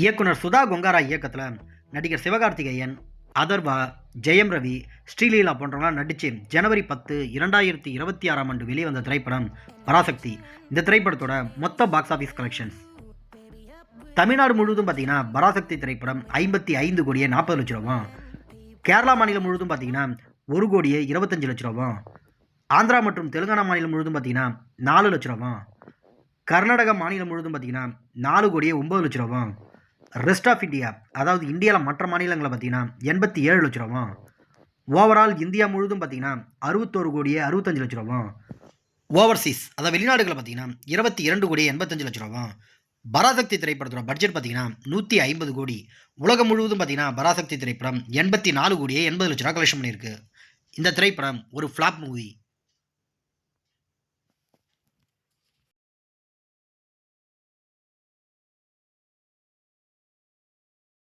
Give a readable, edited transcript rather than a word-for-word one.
இயக்குனர் சுதா கொங்காரா இயக்கத்தில் நடிகர் சிவகார்த்திகேயன், அதர்வா, ஜெயம் ரவி, ஸ்ரீலீலா போன்றவங்களாம் நடித்து ஜனவரி 10, 2026ஆம் ஆண்டு வெளிவந்த திரைப்படம் பராசக்தி. இந்த திரைப்படத்தோட மொத்த பாக்ஸ் ஆஃபீஸ் கலெக்ஷன்ஸ் தமிழ்நாடு முழுவதும் பார்த்தீங்கன்னா பராசக்தி திரைப்படம் 55 கோடியே 40 லட்ச ரூபாவும், கேரளா மாநிலம் முழுவதும் பார்த்தீங்கன்னா 1 கோடியே 25 லட்ச ரூபாவும், ஆந்திரா மற்றும் தெலுங்கானா மாநிலம் முழுவதும் பார்த்தீங்கன்னா 4 லட்ச ரூபாவும், கர்நாடகா மாநிலம் முழுவதும் பார்த்தீங்கன்னா 4 கோடியே 9 லட்ச ரூபாவும், ரெஸ்ட் ஆஃப் இந்தியா அதாவது இந்தியாவில் மற்ற மாநிலங்களில் பார்த்தீங்கன்னா 87 லட்ச ரூபாவும், ஓவரால் இந்தியா முழுவதும் பார்த்தீங்கன்னா 61 கோடியே 65 லட்ச ரூபாவும், ஓவர்சீஸ் அதாவது வெளிநாடுகளில் பார்த்தீங்கன்னா 22 கோடியே 85 லட்ச ரூபாவும். பராசக்தி திரைப்படத்தோட பட்ஜெட் பார்த்தீங்கன்னா 150 கோடி. உலகம் முழுவதும் பார்த்தீங்கன்னா பராசக்தி திரைப்படம் 84 கோடியே 80 லட்ச ரூபா கலெக்ஷன் பண்ணியிருக்கு. இந்த திரைப்படம் ஒரு ஃப்ளாப் மூவி.